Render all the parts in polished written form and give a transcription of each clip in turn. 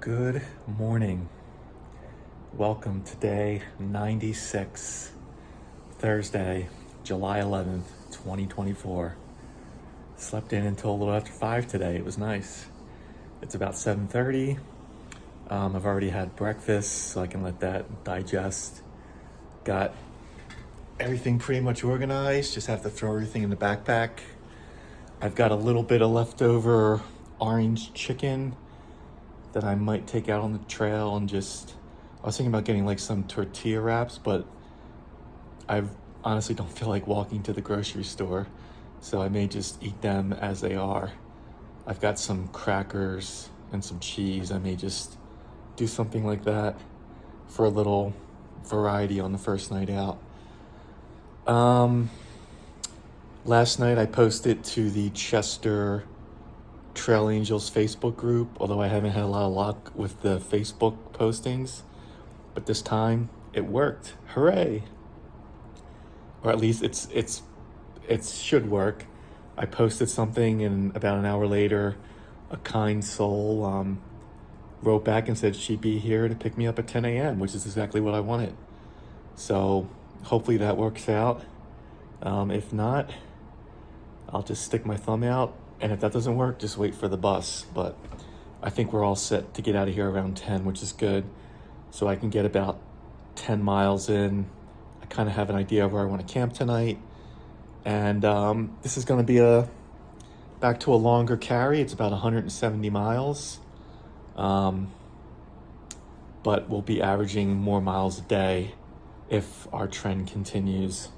Good morning. Welcome to day 96, Thursday, July 11th, 2024. Slept in until a little after 5 today. It was nice. It's about 7:30. I've already had breakfast, so I can let that digest. Got everything pretty much organized. Just have to throw everything in the backpack. I've got a little bit of leftover orange chicken that I might take out on the trail and I was thinking about getting like some tortilla wraps, but I honestly don't feel like walking to the grocery store, so I may just eat them as they are. I've got some crackers and some cheese. I may just do something like that for a little variety on the first night out. Last night I posted to the Chester Trail Angels Facebook group, although I haven't had a lot of luck with the Facebook postings, but this time it worked. Hooray! Or at least it should work. I posted something, and about an hour later, a kind soul wrote back and said she'd be here to pick me up at 10 a.m., which is exactly what I wanted. So hopefully that works out. If not, I'll just stick my thumb out. And if that doesn't work, just wait for the bus. But I think we're all set to get out of here around 10, which is good. So I can get about 10 miles in. I kind of have an idea of where I want to camp tonight. And this is going to be back to a longer carry. It's about 170 miles. But we'll be averaging more miles a day if our trend continues.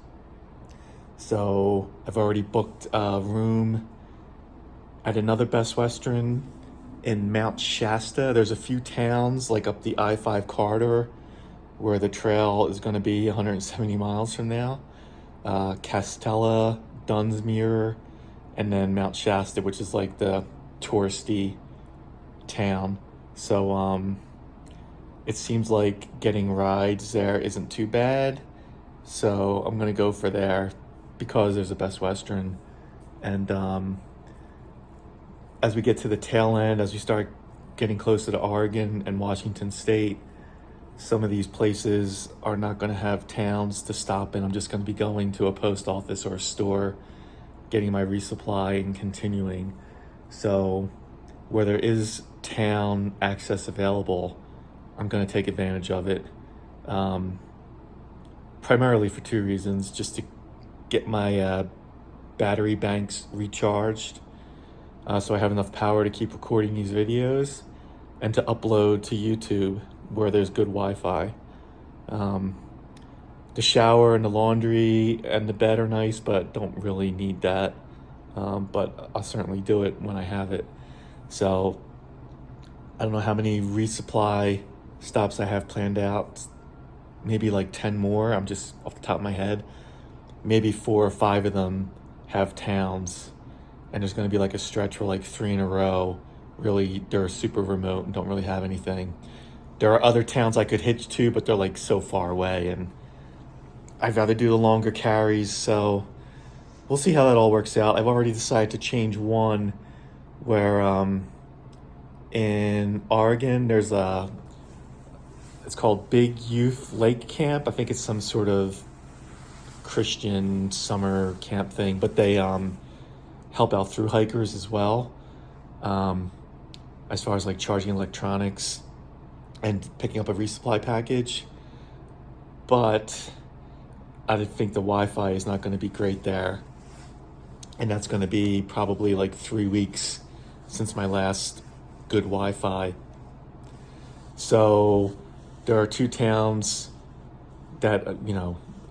So I've already booked a room at another Best Western in Mount Shasta. There's a few towns like up the I-5 corridor where the trail is going to be 170 miles from now. Castella, Dunsmuir, and then Mount Shasta, which is like the touristy town. So it seems like getting rides there isn't too bad. So I'm going to go for there because there's a Best Western. And as we get to the tail end, as we start getting closer to Oregon and Washington State, some of these places are not going to have towns to stop in. I'm just going to be going to a post office or a store, getting my resupply and continuing. So where there is town access available, I'm going to take advantage of it. Primarily for two reasons: just to get my battery banks recharged, so I have enough power to keep recording these videos, and to upload to YouTube where there's good Wi-Fi. The shower and the laundry and the bed are nice, but don't really need that. But I'll certainly do it when I have it. So I don't know how many resupply stops I have planned out. Maybe like 10 more. I'm just off the top of my head. Maybe 4 or 5 of them have towns. And there's going to be like a stretch where like 3 in a row, really, they're super remote and don't really have anything. There are other towns I could hitch to, but they're like so far away, and I'd rather do the longer carries. So we'll see how that all works out. I've already decided to change one where in Oregon, it's called Big Youth Lake Camp. I think it's some sort of Christian summer camp thing, but they help out thru-hikers as well, as far as like charging electronics and picking up a resupply package. But I think the Wi-Fi is not going to be great there, and that's going to be probably like 3 weeks since my last good Wi-Fi. So there are 2 towns that,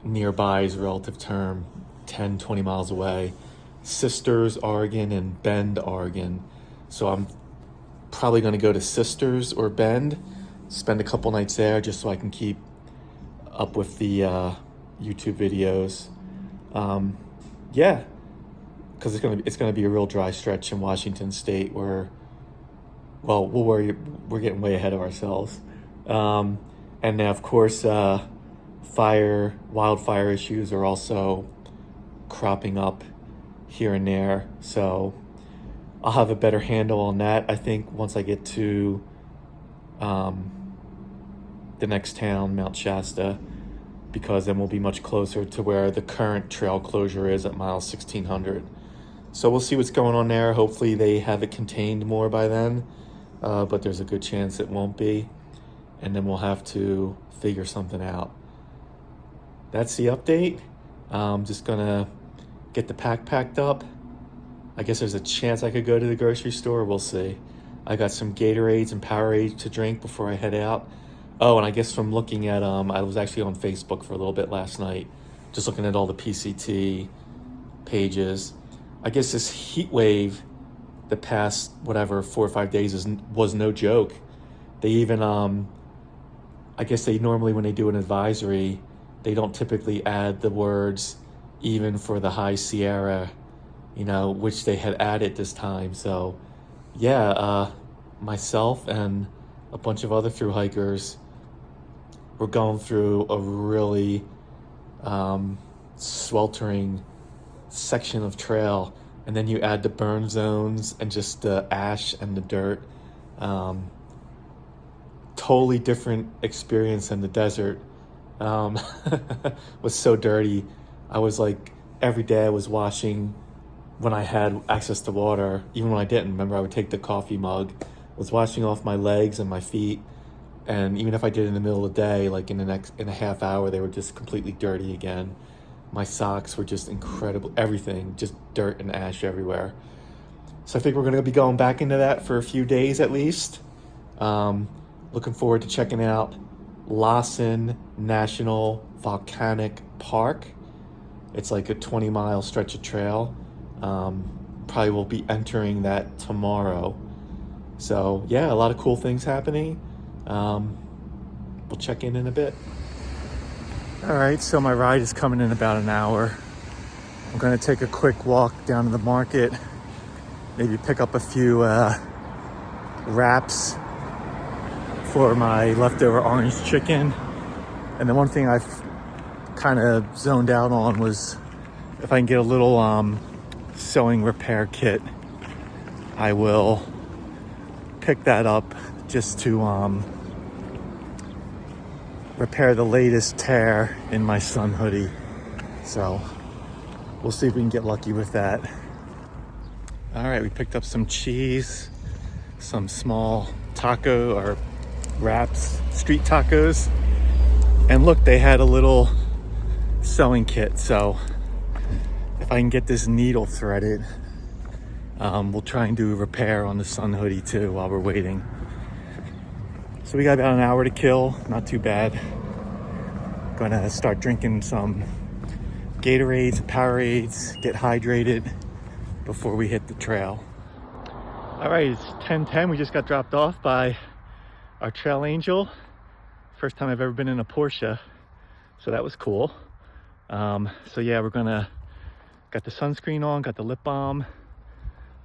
nearby is a relative term, 10, 20 miles away: Sisters, Oregon, and Bend, Oregon. So I'm probably going to go to Sisters or Bend, spend a couple nights there just so I can keep up with the YouTube videos. Yeah, because it's gonna be a real dry stretch in Washington State where, well, we're getting way ahead of ourselves. And now, of course, wildfire issues are also cropping up here and there. So I'll have a better handle on that, I think, once I get to the next town, Mount Shasta, because then we'll be much closer to where the current trail closure is at mile 1600. So we'll see what's going on there. Hopefully they have it contained more by then, but there's a good chance it won't be. And then we'll have to figure something out. That's the update. I'm just gonna get the pack packed up. I guess there's a chance I could go to the grocery store. We'll see. I got some Gatorades and Powerade to drink before I head out. Oh, and I guess from looking at, I was actually on Facebook for a little bit last night, just looking at all the PCT pages. I guess this heat wave the past, 4 or 5 days was no joke. They even, I guess they normally, when they do an advisory, they don't typically add the words, even for the high Sierra, which they had added this time. So yeah, myself and a bunch of other thru-hikers were going through a really sweltering section of trail, and then you add the burn zones and just the ash and the dirt. Totally different experience than the desert. Was so dirty. I was like, every day I was washing when I had access to water. Even when I didn't, remember, I would take the coffee mug, was washing off my legs and my feet. And even if I did it in the middle of the day, like in a half hour, they were just completely dirty again. My socks were just incredible. Everything, just dirt and ash everywhere. So I think we're going to be going back into that for a few days at least. Looking forward to checking out Lassen National Volcanic Park. It's like a 20-mile stretch of trail. Probably will be entering that tomorrow. So yeah, a lot of cool things happening. We'll check in a bit. All right, so my ride is coming in about an hour. I'm going to take a quick walk down to the market, maybe pick up a few wraps for my leftover orange chicken. And the one thing I've kind of zoned out on was if I can get a little sewing repair kit, I will pick that up just to repair the latest tear in my sun hoodie. So we'll see if we can get lucky with that. All right, we picked up some cheese, some small taco or wraps, street tacos. And look, they had a little sewing kit. So if I can get this needle threaded, we'll try and do a repair on the sun hoodie too while we're waiting. So we got about an hour to kill, not too bad. Gonna start drinking some Gatorades, Powerades, get hydrated before we hit the trail. All right, it's 10:10. We just got dropped off by our trail angel. First time I've ever been in a Porsche, so that was cool. So yeah, got the sunscreen on, got the lip balm.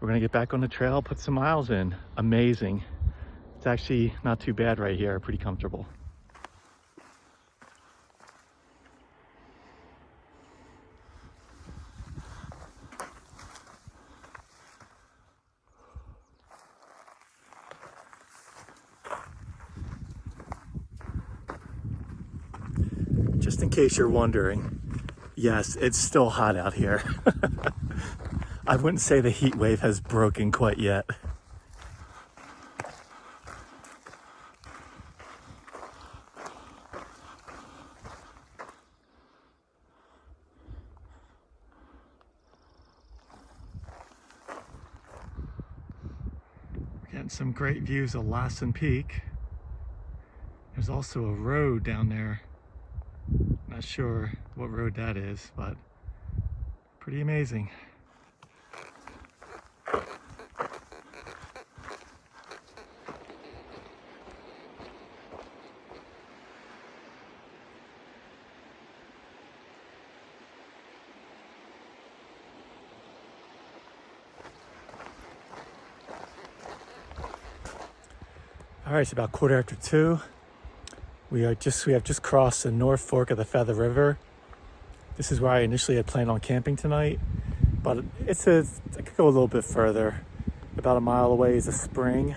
We're gonna get back on the trail, put some miles in. Amazing. It's actually not too bad right here, pretty comfortable. Just in case you're wondering, yes, it's still hot out here. I wouldn't say the heat wave has broken quite yet. Getting some great views of Lassen Peak. There's also a road down there. Not sure what road that is, but pretty amazing. All right, it's about 2:15. We have just crossed the North Fork of the Feather River. This is where I initially had planned on camping tonight, but I could go a little bit further. About a mile away is a spring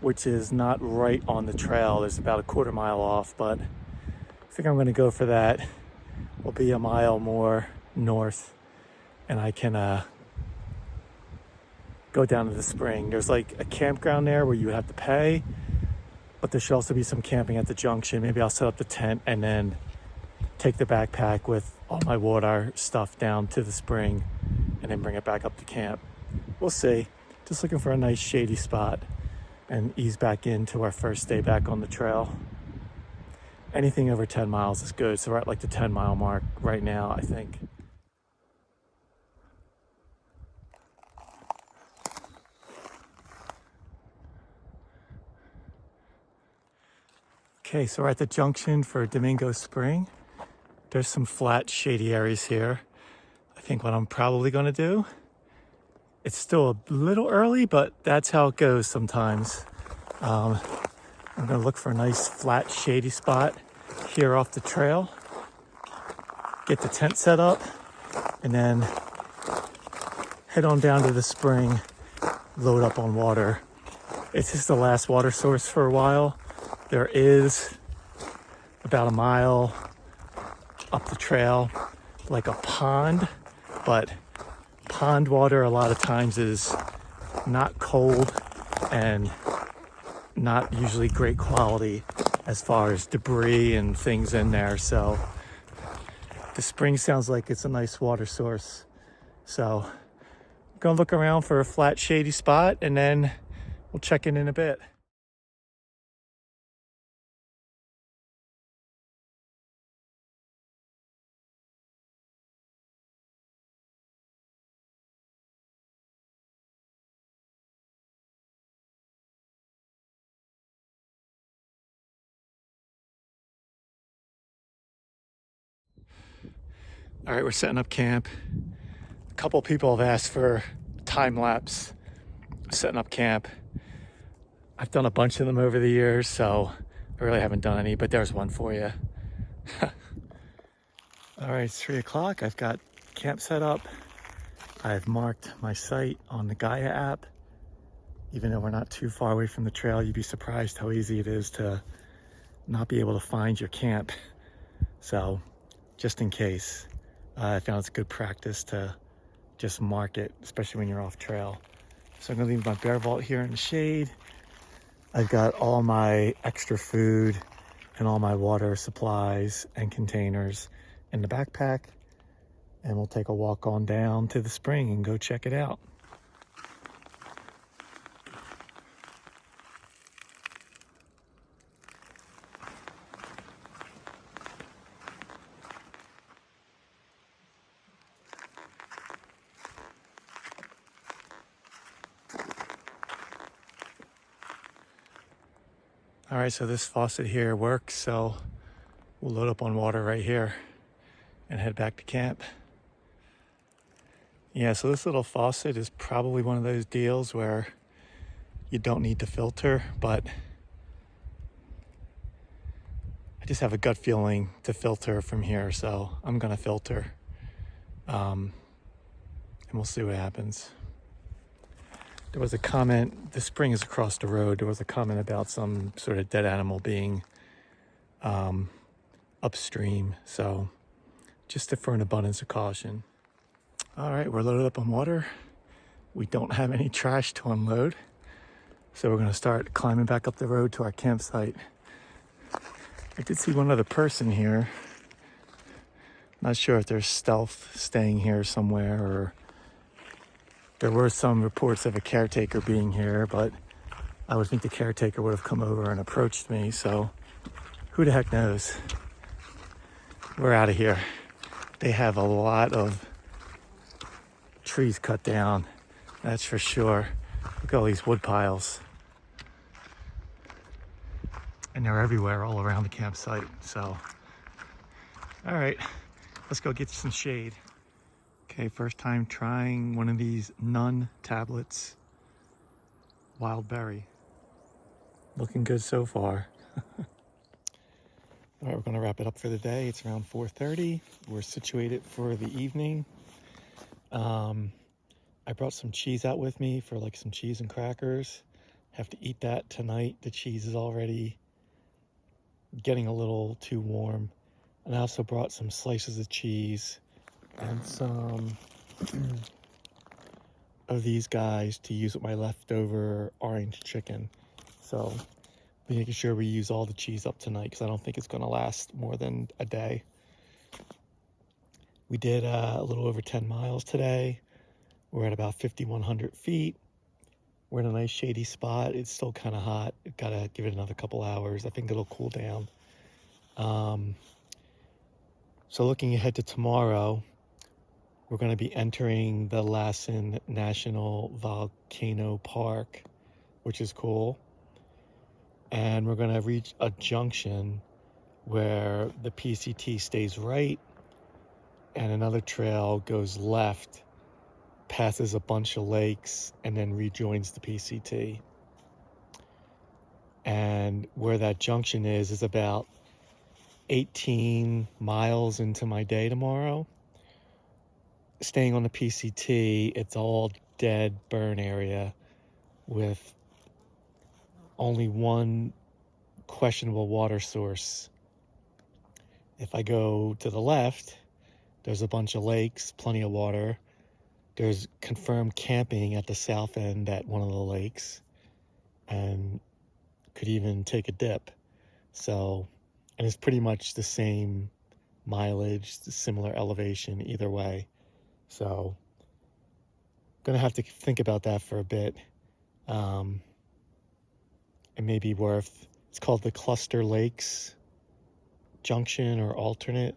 which is not right on the trail. It's about a quarter mile off, but I think I'm going to go for that. We'll be a mile more north, and I can go down to the spring. There's like a campground there where you would have to pay, but there should also be some camping at the junction. Maybe I'll set up the tent and then take the backpack with all my water stuff down to the spring and then bring it back up to camp. We'll see. Just looking for a nice shady spot and ease back into our first day back on the trail. Anything over 10 miles is good. So we're at like the 10-mile mark right now, I think. Okay, so we're at the junction for Domingo Spring. There's some flat, shady areas here. I think what I'm probably gonna do, it's still a little early, but that's how it goes sometimes. I'm gonna look for a nice, flat, shady spot here off the trail, get the tent set up, and then head on down to the spring, load up on water. It's just the last water source for a while. There is about a mile up the trail, like a pond, but pond water a lot of times is not cold and not usually great quality as far as debris and things in there. So the spring sounds like it's a nice water source. So I'm gonna look around for a flat, shady spot, and then we'll check in a bit. All right, we're setting up camp. A couple people have asked for time lapse setting up camp. I've done a bunch of them over the years, so I really haven't done any, but there's one for you. All right, it's 3 o'clock. I've got camp set up. I've marked my site on the Gaia app. Even though we're not too far away from the trail, you'd be surprised how easy it is to not be able to find your camp. So just in case, I found it's good practice to just mark it, especially when you're off trail. So I'm gonna leave my bear vault here in the shade. I've got all my extra food and all my water supplies and containers in the backpack, and we'll take a walk on down to the spring and go check it out. All right, so this faucet here works, so we'll load up on water right here and head back to camp. Yeah, so this little faucet is probably one of those deals where you don't need to filter, but I just have a gut feeling to filter from here, so I'm gonna filter. And we'll see what happens. There was a comment, the spring is across the road, there was a comment about some sort of dead animal being upstream, so just for an abundance of caution. All right, we're loaded up on water. We don't have any trash to unload, so we're gonna start climbing back up the road to our campsite. I did see one other person here. Not sure if they're stealth staying here somewhere, or there were some reports of a caretaker being here, but I would think the caretaker would have come over and approached me, so who the heck knows? We're out of here. They have a lot of trees cut down, that's for sure. Look at all these wood piles. And they're everywhere all around the campsite, so. All right, let's go get some shade. Okay, first time trying one of these Nun tablets. Wild berry. Looking good so far. All right, we're gonna wrap it up for the day. It's around 4:30. We're situated for the evening. I brought some cheese out with me for like some cheese and crackers. Have to eat that tonight. The cheese is already getting a little too warm. And I also brought some slices of cheese and some of these guys to use with my leftover orange chicken. So making sure we use all the cheese up tonight because I don't think it's going to last more than a day. We did a little over 10 miles today. We're at about 5,100 feet. We're in a nice shady spot. It's still kind of hot. Gotta give it another couple hours. I think it'll cool down. So looking ahead to tomorrow, we're going to be entering the Lassen National Volcano Park, which is cool. And we're going to reach a junction where the PCT stays right and another trail goes left, passes a bunch of lakes, and then rejoins the PCT. And where that junction is about 18 miles into my day tomorrow. Staying on the PCT, it's all dead burn area with only one questionable water source. If I go to the left, there's a bunch of lakes, plenty of water. There's confirmed camping at the south end at one of the lakes, and could even take a dip. So, and it's pretty much the same mileage, similar elevation either way. So, gonna have to think about that for a bit. It may be worth, it's called the Cluster Lakes Junction or alternate.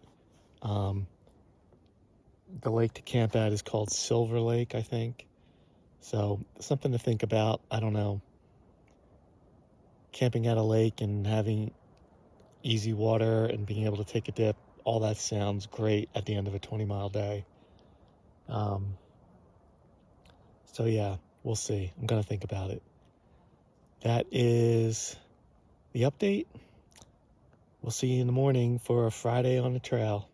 The lake to camp at is called Silver Lake, I think. So something to think about. I don't know. Camping at a lake and having easy water and being able to take a dip, all that sounds great at the end of a 20-mile day. So yeah, we'll see. I'm going to think about it. That is the update. We'll see you in the morning for a Friday on the trail.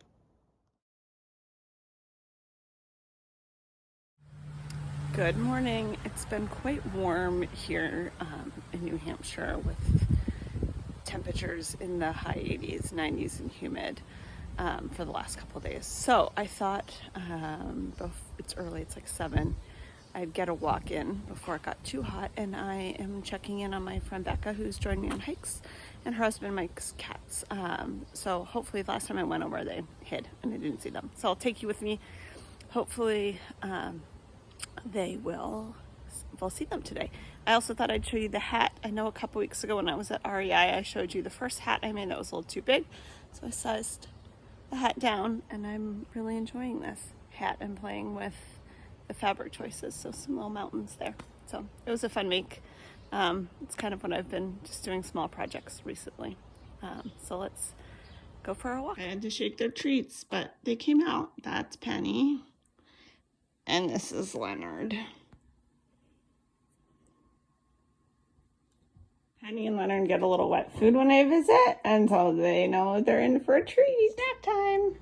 Good morning. It's been quite warm here in New Hampshire with temperatures in the high 80s, 90s, and humid for the last couple of days. So I thought, it's early, it's like 7, I'd get a walk in before it got too hot, and I am checking in on my friend Becca, who's joined me on hikes, and her husband Mike's cats. So hopefully the last time I went over, they hid and I didn't see them. So I'll take you with me. Hopefully we'll see them today. I also thought I'd show you the hat. I know a couple weeks ago when I was at REI, I showed you the first hat I made that was a little too big. So I sized the hat down, and I'm really enjoying this hat and playing with the fabric choices. So some little mountains there. So it was a fun make. It's kind of what I've been just doing, small projects recently. So let's go for a walk. I had to shake their treats, but they came out. That's Penny. And this is Leonard. Penny and Leonard get a little wet food when I visit, and so they know they're in for a treat. Snack time.